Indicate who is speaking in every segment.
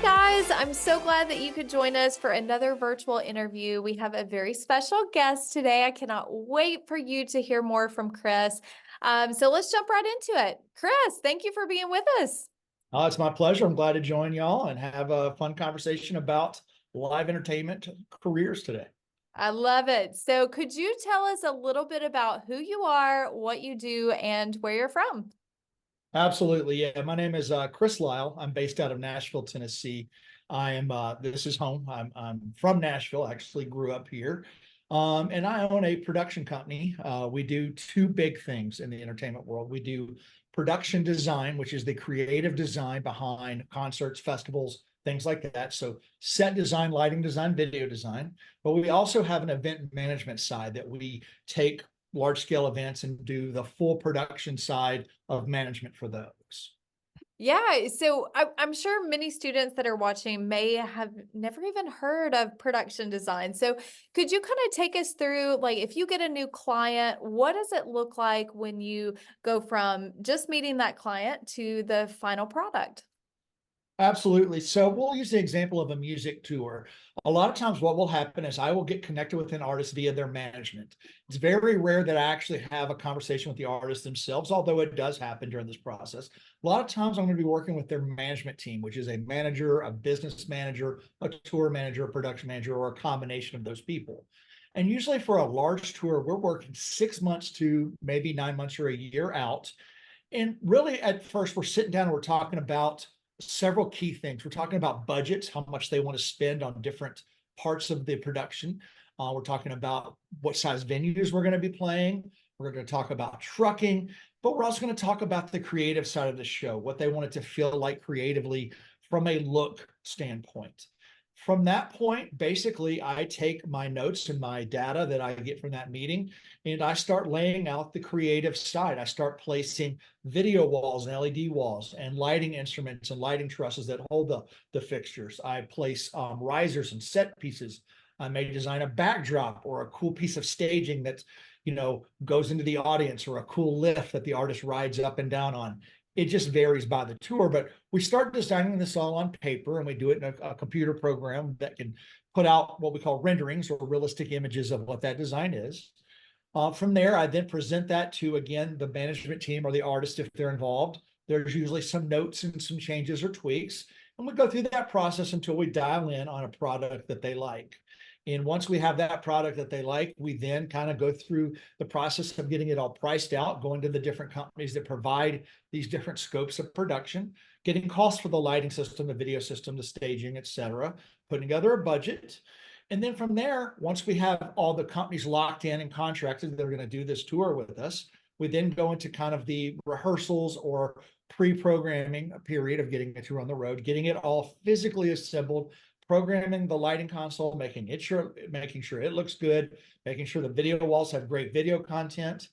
Speaker 1: Guys, I'm so glad that you could join us for another virtual interview. We have a very special guest today. I cannot wait for you to hear more from Chris. So let's jump right into it. Chris, thank you for being with us.
Speaker 2: It's my pleasure. I'm glad to join y'all and have a fun conversation about live entertainment careers today.
Speaker 1: I love it. So could you tell us a little bit about who you are, what you do, and where you're from?
Speaker 2: Absolutely. Yeah. My name is Chris Lisle. I'm based out of Nashville, Tennessee. This is home. I'm from Nashville, actually grew up here. And I own a production company. We do two big things in the entertainment world. We do production design, which is the creative design behind concerts, festivals, things like that. So set design, lighting design, video design. But we also have an event management side that we take large scale events and do the full production side of management for those.
Speaker 1: Yeah, so I'm sure many students that are watching may have never even heard of production design. So could you kind of take us through, like, if you get a new client, what does it look like when you go from just meeting that client to the final product?
Speaker 2: Absolutely. So we'll use the example of a music tour. A lot of times what will happen is I will get connected with an artist via their management. It's very rare that I actually have a conversation with the artist themselves, although it does happen during this process. A lot of times I'm going to be working with their management team, which is a manager, a business manager, a tour manager, a production manager, or a combination of those people. And usually for a large tour, we're working 6 months to maybe 9 months or a year out. And really at first we're sitting down and we're talking about several key things. We're talking about budgets, how much they want to spend on different parts of the production. We're talking about what size venues we're going to be playing. We're going to talk about trucking, but we're also going to talk about the creative side of the show, what they want it to feel like creatively from a look standpoint. From that point, basically, I take my notes and my data that I get from that meeting, and I start laying out the creative side. I start placing video walls and LED walls and lighting instruments and lighting trusses that hold the fixtures. I place risers and set pieces. I may design a backdrop or a cool piece of staging that, goes into the audience, or a cool lift that the artist rides up and down on. It just varies by the tour, but we start designing this all on paper, and we do it in a computer program that can put out what we call renderings or realistic images of what that design is. From there, I then present that to, again, the management team or the artist if they're involved. There's usually some notes and some changes or tweaks, and we go through that process until we dial in on a product that they like. And once we have that product that they like, we then kind of go through the process of getting it all priced out, going to the different companies that provide these different scopes of production, getting costs for the lighting system, the video system, the staging, etc., putting together a budget. And then from there, once we have all the companies locked in and contracted, they're going to do this tour with us, we then go into kind of the rehearsals or pre-programming period of getting a tour on the road, getting it all physically assembled, programming the lighting console, making sure it looks good, making sure the video walls have great video content.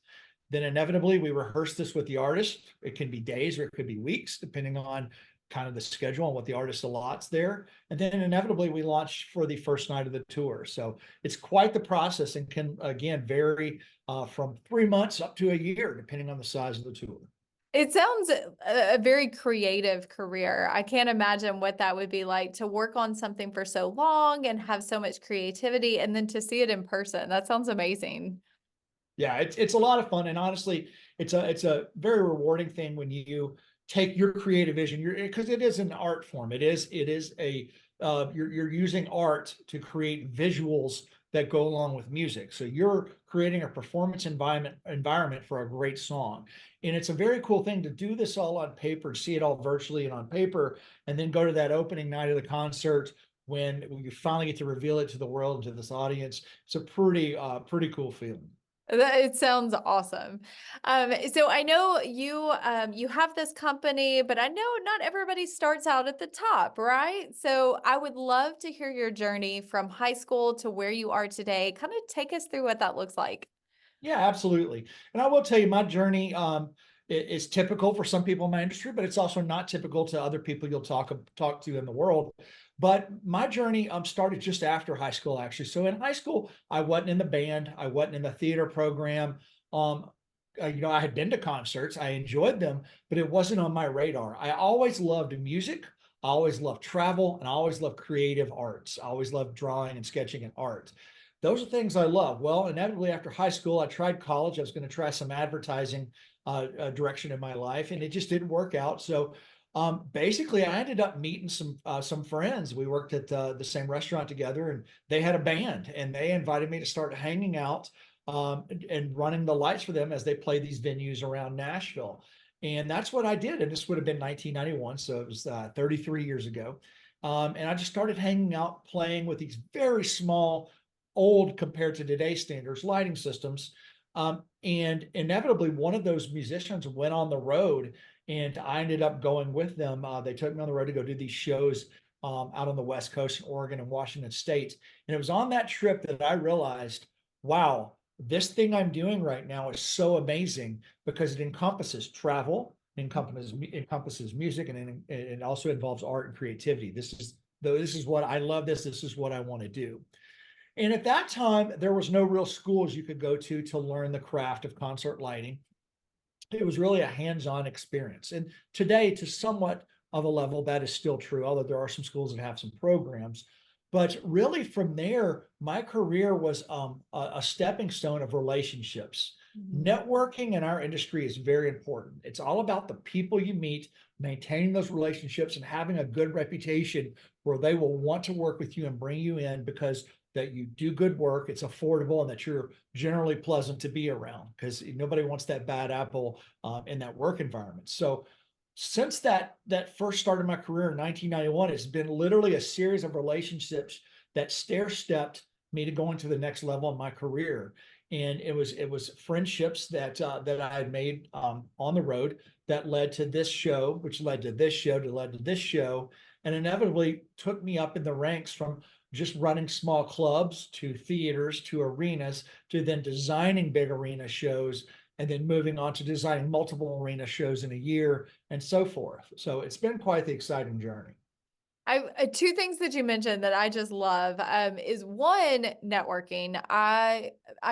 Speaker 2: Then inevitably we rehearse this with the artist. It can be days or it could be weeks, depending on kind of the schedule and what the artist allots there. And then inevitably we launch for the first night of the tour. So it's quite the process and can, again, vary from 3 months up to a year, depending on the size of the tour.
Speaker 1: It sounds a very creative career. I can't imagine what that would be like to work on something for so long and have so much creativity, and then to see it in person. That sounds amazing.
Speaker 2: Yeah, it's a lot of fun, and honestly, it's a very rewarding thing when you take your creative vision, because it is an art form. It is a you're using art to create visuals that go along with music. So you're creating a performance environment for a great song. And it's a very cool thing to do this all on paper, see it all virtually and on paper, and then go to that opening night of the concert when you finally get to reveal it to the world and to this audience. It's a pretty cool feeling.
Speaker 1: It sounds awesome. So I know you you have this company, but I know not everybody starts out at the top, right? So I would love to hear your journey from high school to where you are today. Kind of take us through what that looks like.
Speaker 2: Yeah, absolutely. And I will tell you, my journey is typical for some people in my industry, but it's also not typical to other people you'll talk to in the world. But my journey started just after high school, actually. So in high school, I wasn't in the band, I wasn't in the theater program. I had been to concerts, I enjoyed them, but it wasn't on my radar. I always loved music. I always loved travel, and I always loved creative arts. I always loved drawing and sketching and art. Those are things I love. Well, inevitably after high school, I tried college. I was going to try some advertising direction in my life, and it just didn't work out. So basically, I ended up meeting some friends. We worked at the same restaurant together, and they had a band, and they invited me to start hanging out and running the lights for them as they played these venues around Nashville. And that's what I did. And this would have been 1991, so it was 33 years ago. And I just started hanging out, playing with these very small, old compared to today's standards, lighting systems. And inevitably, one of those musicians went on the road, and I ended up going with them. They took me on the road to go do these shows out on the West Coast in Oregon and Washington State. And it was on that trip that I realized, wow, this thing I'm doing right now is so amazing because it encompasses travel, encompasses music, and it also involves art and creativity. This is what I love. This is what I want to do. And at that time, there was no real schools you could go to learn the craft of concert lighting. It was really a hands-on experience. And today, to somewhat of a level, that is still true, although there are some schools that have some programs. But really from there, my career was a stepping stone of relationships. Networking in our industry is very important. It's all about the people you meet, maintaining those relationships, and having a good reputation where they will want to work with you and bring you in because that you do good work, it's affordable, and that you're generally pleasant to be around, because nobody wants that bad apple in that work environment. So since that first started my career in 1991, it's been literally a series of relationships that stair-stepped me to going to the next level in my career. And it was friendships that I had made on the road that led to this show, which led to this show, to led to this show, and inevitably took me up in the ranks from just running small clubs to theaters to arenas to then designing big arena shows, and then moving on to designing multiple arena shows in a year and so forth. So it's been quite the exciting journey.
Speaker 1: Two things that you mentioned that I just love is one, networking. I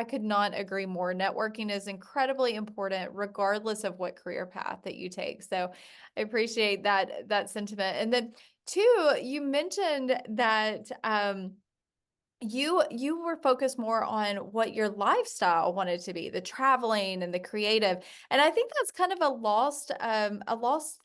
Speaker 1: could not agree more. Networking is incredibly important regardless of what career path that you take. So I appreciate that sentiment. And then two, you mentioned that you were focused more on what your lifestyle wanted to be, the traveling and the creative. And I think that's kind of a lost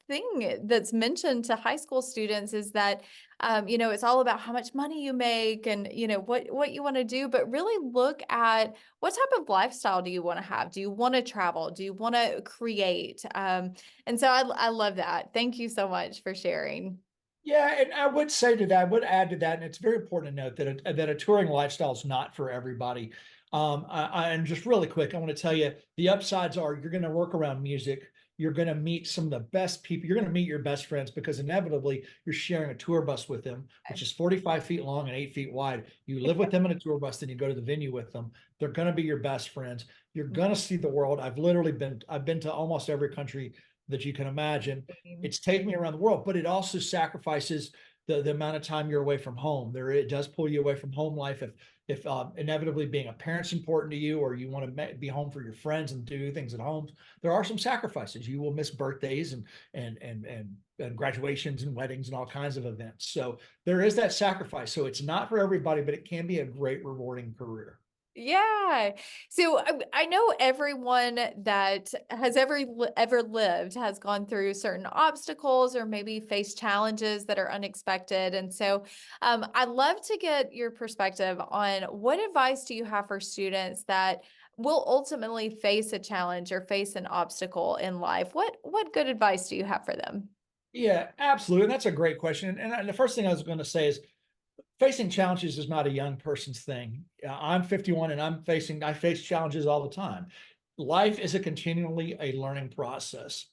Speaker 1: thing that's mentioned to high school students, is that it's all about how much money you make and what you want to do, but really look at what type of lifestyle do you want to have? Do you want to travel? Do you want to create? And so I love that. Thank you so much for sharing.
Speaker 2: Yeah, and I would say to that, I would add to that, and it's very important to note that a touring lifestyle is not for everybody. And just really quick, I want to tell you the upsides are you're going to work around music. You're going to meet some of the best people. You're going to meet your best friends because inevitably you're sharing a tour bus with them, which is 45 feet long and 8 feet wide. You live with them in a tour bus, then you go to the venue with them. They're going to be your best friends. You're going to see the world. I've been to almost every country that you can imagine. It's taken me around the world, but it also sacrifices the amount of time you're away from home. It does pull you away from home life. If inevitably being a parent's important to you, or you want to be home for your friends and do things at home, there are some sacrifices. You will miss birthdays and graduations and weddings and all kinds of events. So there is that sacrifice. So it's not for everybody, but it can be a great, rewarding career.
Speaker 1: Yeah. So I know everyone that has ever lived has gone through certain obstacles or maybe faced challenges that are unexpected. And so I'd love to get your perspective on what advice do you have for students that will ultimately face a challenge or face an obstacle in life? What good advice do you have for them?
Speaker 2: Yeah, absolutely. And that's a great question. And the first thing I was going to say is, facing challenges is not a young person's thing. I'm 51 and I face challenges all the time. Life is continually a learning process.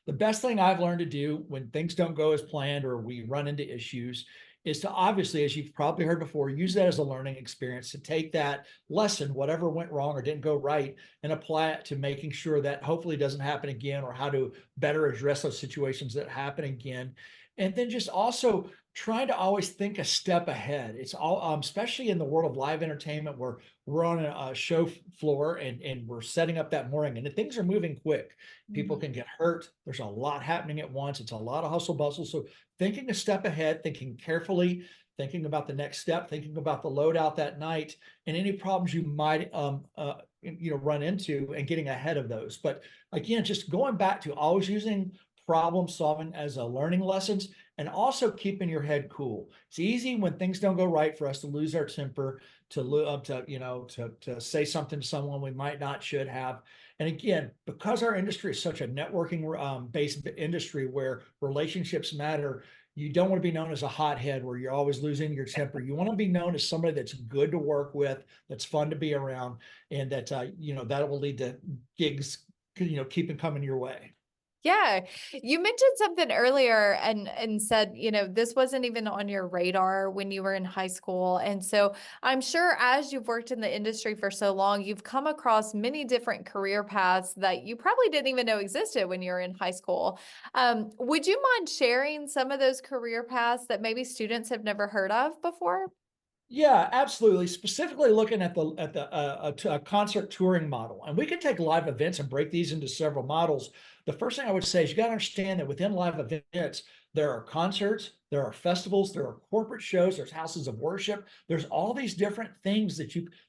Speaker 2: The best thing I've learned to do when things don't go as planned or we run into issues is to, obviously, as you've probably heard before, use that as a learning experience, to take that lesson, whatever went wrong or didn't go right, and apply it to making sure that hopefully doesn't happen again, or how to better address those situations that happen again. And then just also trying to always think a step ahead. It's all, especially in the world of live entertainment, where we're on a show floor and we're setting up that morning, and things are moving quick. People
Speaker 1: Mhm.
Speaker 2: can get hurt. There's a lot happening at once. It's a lot of hustle bustle. So thinking a step ahead, thinking carefully, thinking about the next step, thinking about the load out that night, and any problems you might run into, and getting ahead of those. But again, just going back to always using problem solving as a learning lessons, and also keeping your head cool. It's easy when things don't go right for us to lose our temper, to say something to someone we might not should have. And again, because our industry is such a networking based industry where relationships matter, you don't want to be known as a hothead where you're always losing your temper. You want to be known as somebody that's good to work with, that's fun to be around, and that that will lead to gigs keeping coming your way.
Speaker 1: Yeah, you mentioned something earlier and said, this wasn't even on your radar when you were in high school. And so I'm sure as you've worked in the industry for so long, you've come across many different career paths that you probably didn't even know existed when you were in high school. Would you mind sharing some of those career paths that maybe students have never heard of before?
Speaker 2: Yeah, absolutely. Specifically looking at the concert touring model, and we can take live events and break these into several models. The first thing I would say is you got to understand that within live events, there are concerts, there are festivals, there are corporate shows, there's houses of worship, there's all these different things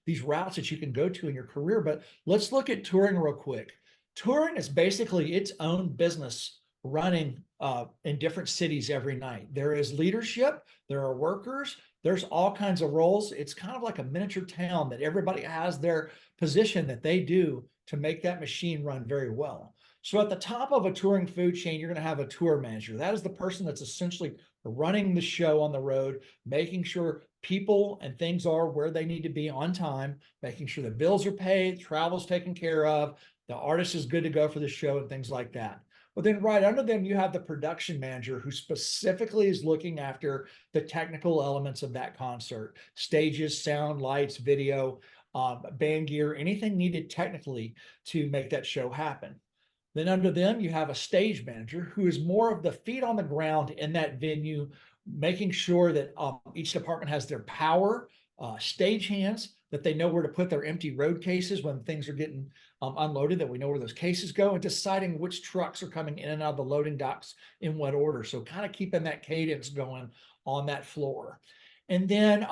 Speaker 2: these routes that you can go to in your career. But let's look at touring real quick. Touring is basically its own business running in different cities every night. There is leadership, there are workers, there's all kinds of roles. It's kind of like a miniature town that everybody has their position that they do to make that machine run very well. So at the top of a touring food chain, you're going to have a tour manager. That is the person that's essentially running the show on the road, making sure people and things are where they need to be on time, making sure the bills are paid, travel's taken care of, the artist is good to go for the show, and things like that. But then right under them, you have the production manager who specifically is looking after the technical elements of that concert: stages, sound, lights, video, band gear, anything needed technically to make that show happen. Then under them, you have a stage manager who is more of the feet on the ground in that venue, making sure that each department has their power, stage hands, that they know where to put their empty road cases when things are getting unloaded, that we know where those cases go, and deciding which trucks are coming in and out of the loading docks in what order. So kind of keeping that cadence going on that floor. And then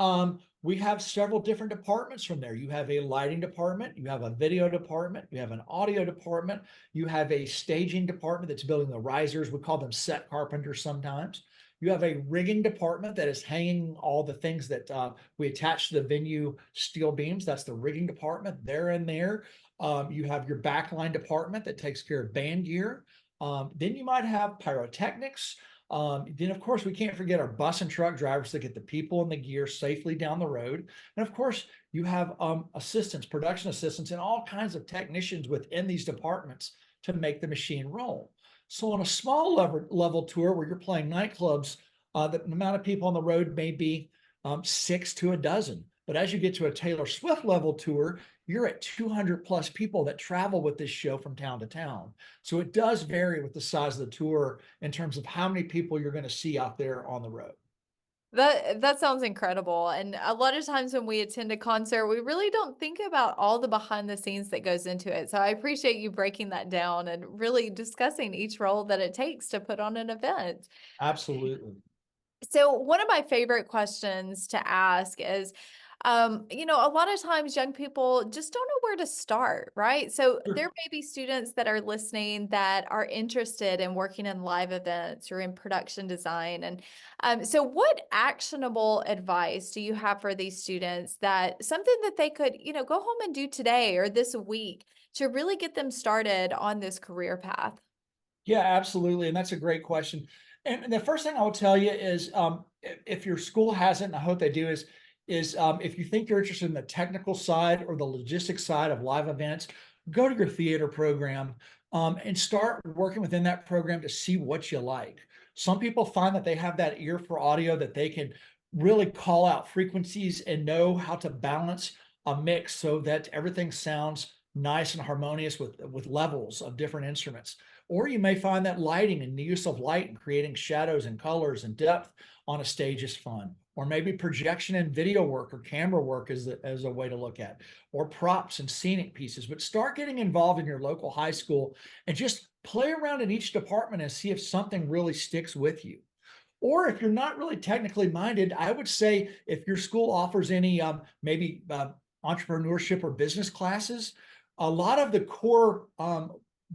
Speaker 2: we have several different departments from there. You have a lighting department, you have a video department, you have an audio department, you have a staging department that's building the risers. We call them set carpenters sometimes. You have a rigging department that is hanging all the things that we attach to the venue steel beams. That's the rigging department. They're in there. You have your backline department that takes care of band gear. Then you might have pyrotechnics. Then, of course, we can't forget our bus and truck drivers that get the people and the gear safely down the road. And of course, you have assistants, production assistants, and all kinds of technicians within these departments to make the machine roll. So on a small level tour where you're playing nightclubs, the amount of people on the road may be 6 to a dozen. But as you get to a Taylor Swift level tour, you're at 200 plus people that travel with this show from town to town. So it does vary with the size of the tour in terms of how many people you're going to see out there on the road.
Speaker 1: That sounds incredible. And a lot of times when we attend a concert, we really don't think about all the behind the scenes that goes into it. So I appreciate you breaking that down and really discussing each role that it takes to put on an event.
Speaker 2: Absolutely.
Speaker 1: So one of my favorite questions to ask is, a lot of times young people just don't know where to start, right? So
Speaker 2: Sure.
Speaker 1: there may be students that are listening that are interested in working in live events or in production design. And so what actionable advice do you have for these students, that something that they could, go home and do today or this week to really get them started on this career path?
Speaker 2: Yeah, absolutely. And that's a great question. And the first thing I will tell you is if your school hasn't, and I hope they do, is if you think you're interested in the technical side or the logistics side of live events, go to your theater program and start working within that program to see what you like. Some people find that they have that ear for audio, that they can really call out frequencies and know how to balance a mix so that everything sounds nice and harmonious with levels of different instruments. Or you may find that lighting and the use of light and creating shadows and colors and depth on a stage is fun. Or maybe projection and video work or camera work is a way to look at, or props and scenic pieces. But start getting involved in your local high school and just play around in each department and see if something really sticks with you. Or if you're not really technically minded, I would say if your school offers any maybe entrepreneurship or business classes, a lot of the core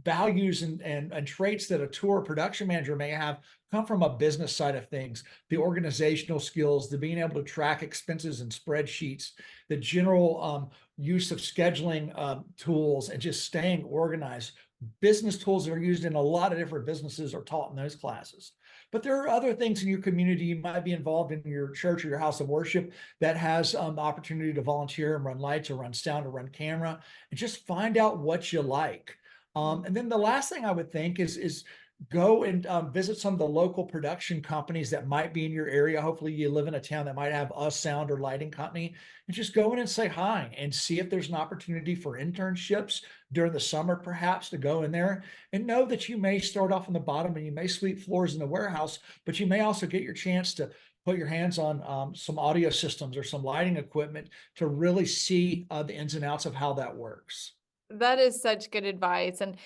Speaker 2: values and traits that a tour production manager may have come from a business side of things. The organizational skills, the being able to track expenses and spreadsheets, the general use of scheduling tools, and just staying organized. Business tools that are used in a lot of different businesses are taught in those classes. But there are other things in your community. You might be involved in your church or your house of worship that has the opportunity to volunteer and run lights or run sound or run camera, and just find out what you like. And then the last thing I would think is go and visit some of the local production companies that might be in your area. Hopefully you live in a town that might have a sound or lighting company, and just go in and say hi and see if there's an opportunity for internships during the summer, perhaps, to go in there, and know that you may start off on the bottom and you may sweep floors in the warehouse, but you may also get your chance to put your hands on some audio systems or some lighting equipment to really see the ins and outs of how that works.
Speaker 1: That is such good advice. And,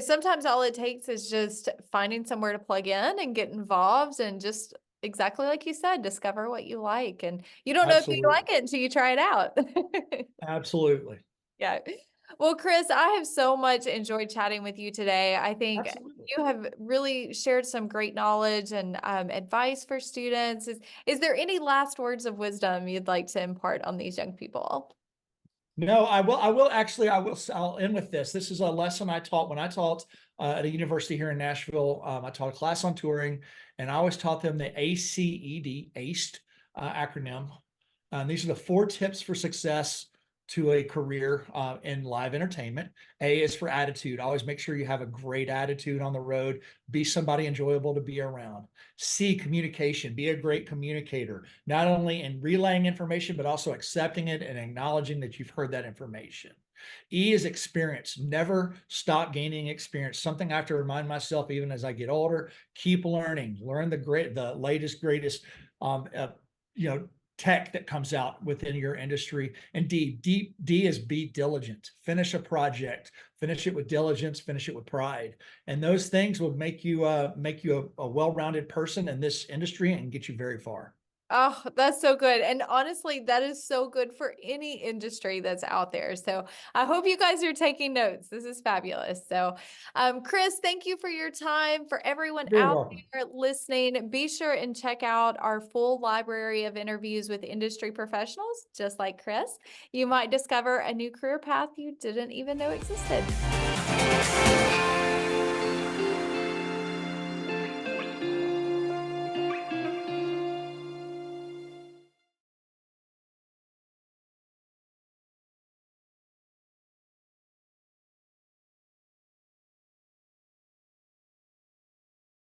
Speaker 1: sometimes all it takes is just finding somewhere to plug in and get involved and just exactly like you said, discover what you like. And you don't know if you
Speaker 2: Absolutely.
Speaker 1: like it until you try it out.
Speaker 2: Absolutely.
Speaker 1: Yeah. Well, Chris, I have so much enjoyed chatting with you today. I think
Speaker 2: Absolutely.
Speaker 1: you have really shared some great knowledge and advice for students. Is there any last words of wisdom you'd like to impart on these young people?
Speaker 2: No, I'll end with this. This is a lesson I taught when I taught at a university here in Nashville. I taught a class on touring, and I always taught them the ACED acronym. These are the 4 tips for success to a career in live entertainment. A is for attitude. Always make sure you have a great attitude on the road. Be somebody enjoyable to be around. C, communication. Be a great communicator, not only in relaying information, but also accepting it and acknowledging that you've heard that information. E is experience. Never stop gaining experience. Something I have to remind myself even as I get older. Keep learning. Learn the latest, greatest tech that comes out within your industry. And D is be diligent. Finish a project, finish it with diligence, finish it with pride. And those things will make you a well-rounded person in this industry and get you very far.
Speaker 1: Oh, that's so good. And honestly, that is so good for any industry that's out there. So I hope you guys are taking notes. This is fabulous. So, Chris, thank you for your time. For everyone
Speaker 2: Very
Speaker 1: out
Speaker 2: welcome.
Speaker 1: there listening, be sure and check out our full library of interviews with industry professionals, just like Chris. You might discover a new career path you didn't even know existed.